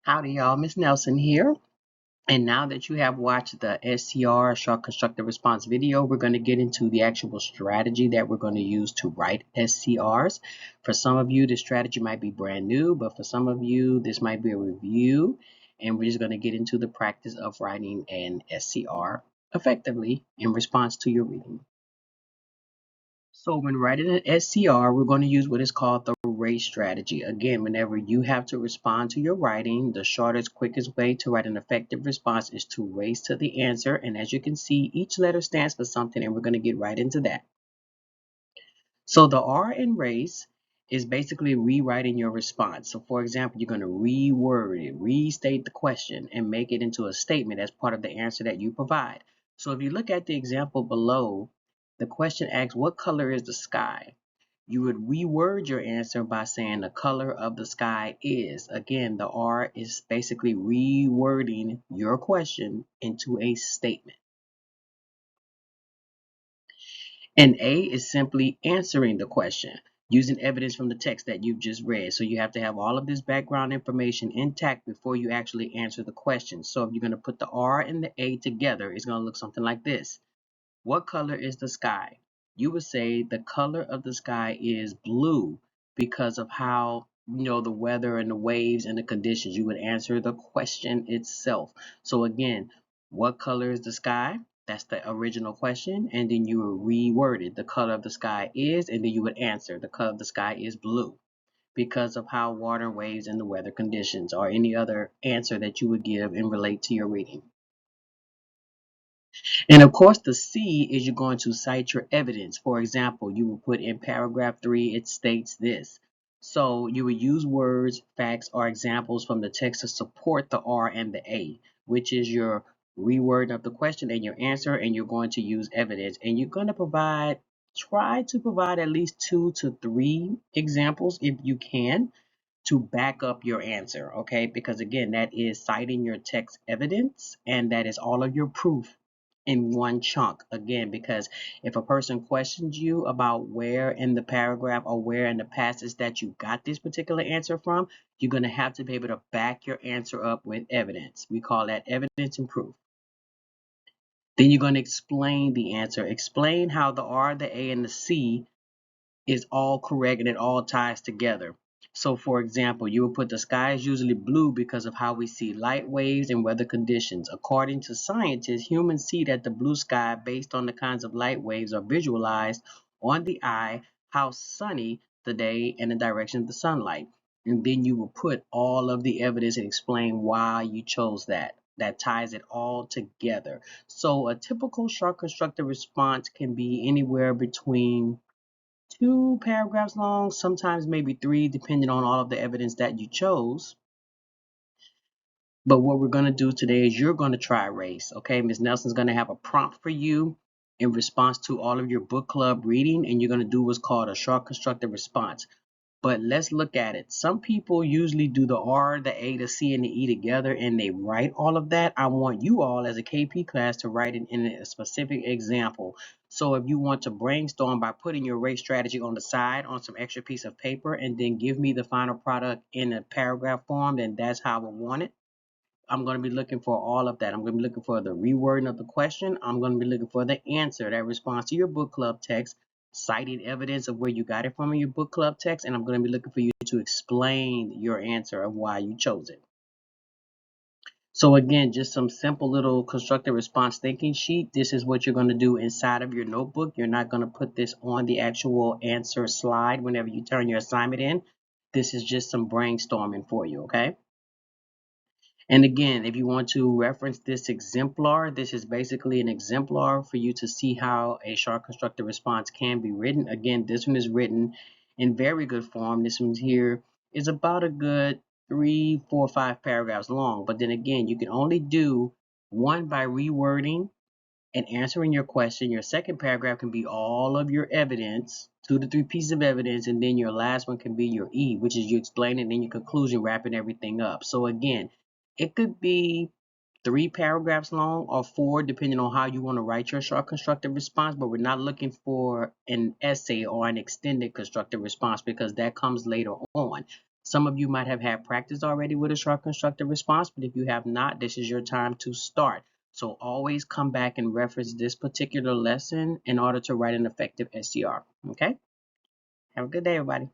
Howdy, y'all. Miss Nelson here. And now that you have watched the SCR, short constructive response video, we're going to get into the actual strategy that we're going to use to write SCRs. For some of you, this strategy might be brand new, but for some of you, this might be a review. And we're just going to get into the practice of writing an SCR effectively in response to your reading. So when writing an SCR, we're going to use what is called the race strategy. Again, whenever you have to respond to your writing, the shortest, quickest way to write an effective response is to race to the answer. And as you can see, each letter stands for something, and we're going to get right into that. So the R in race is basically rewriting your response. So for example, you're going to reword it, restate the question, and make it into a statement as part of the answer that you provide. So if you look at the example below, the question asks, what color is the sky? You would reword your answer by saying the color of the sky is. Again, the R is basically rewording your question into a statement. And A is simply answering the question using evidence from the text that you've just read. So you have to have all of this background information intact before you actually answer the question. So if you're going to put the R and the A together, it's going to look something like this. What color is the sky? You would say the color of the sky is blue because of how, the weather and the waves and the conditions. You would answer the question itself. So again, what color is the sky? That's the original question. And then you would reword it. The color of the sky is, and then you would answer the color of the sky is blue because of how water, waves, and the weather conditions, or any other answer that you would give and relate to your reading. And of course, the C is you're going to cite your evidence. For example, you will put in paragraph 3, it states this. So you would use words, facts, or examples from the text to support the R and the A, which is your reword of the question and your answer, and you're going to use evidence. And you're going to try to provide at least 2 to 3 examples if you can to back up your answer, okay? Because again, that is citing your text evidence, and that is all of your proof in one chunk. Again, because if a person questions you about where in the paragraph or where in the passage that you got this particular answer from, you're going to have to be able to back your answer up with evidence. We call that evidence and proof. Then you're going to explain the answer. Explain how the R, the A, and the C is all correct and it all ties together. So for example, you will put the sky is usually blue because of how we see light waves and weather conditions. According to scientists, humans see that the blue sky based on the kinds of light waves are visualized on the eye, how sunny the day and the direction of the sunlight. And then you will put all of the evidence and explain why you chose that. That ties it all together. So a typical short constructive response can be anywhere between 2 paragraphs long, sometimes maybe 3, depending on all of the evidence that you chose. But what we're going to do today is you're going to try race. Okay, Ms. Nelson's going to have a prompt for you in response to all of your book club reading, and you're going to do what's called a short constructive response. But let's look at it. Some people usually do the R, the A, the C, and the E together, and they write all of that. I want you all as a KP class to write it in a specific example. So if you want to brainstorm by putting your race strategy on the side on some extra piece of paper and then give me the final product in a paragraph form, then that's how I want it. I'm going to be looking for all of that. I'm going to be looking for the rewording of the question. I'm going to be looking for the answer that responds to your book club text, citing evidence of where you got it from in your book club text, and I'm going to be looking for you to explain your answer of why you chose it. So again, just some simple little constructive response thinking sheet. This is what you're going to do inside of your notebook. You're not going to put this on the actual answer slide whenever you turn your assignment in. This is just some brainstorming for you, okay? And again, if you want to reference this exemplar, this is basically an exemplar for you to see how a short constructive response can be written. Again, this one is written in very good form. This one here is about a good 3, 4, 5 paragraphs long. But then again, you can only do one by rewording and answering your question. Your second paragraph can be all of your evidence, 2 to 3 pieces of evidence, and then your last one can be your E, which is you explaining and then your conclusion, wrapping everything up. So again, it could be 3 paragraphs long or 4, depending on how you want to write your short constructive response, but we're not looking for an essay or an extended constructive response because that comes later on. Some of you might have had practice already with a short constructive response, but if you have not, this is your time to start. So always come back and reference this particular lesson in order to write an effective SCR. Okay? Have a good day, everybody.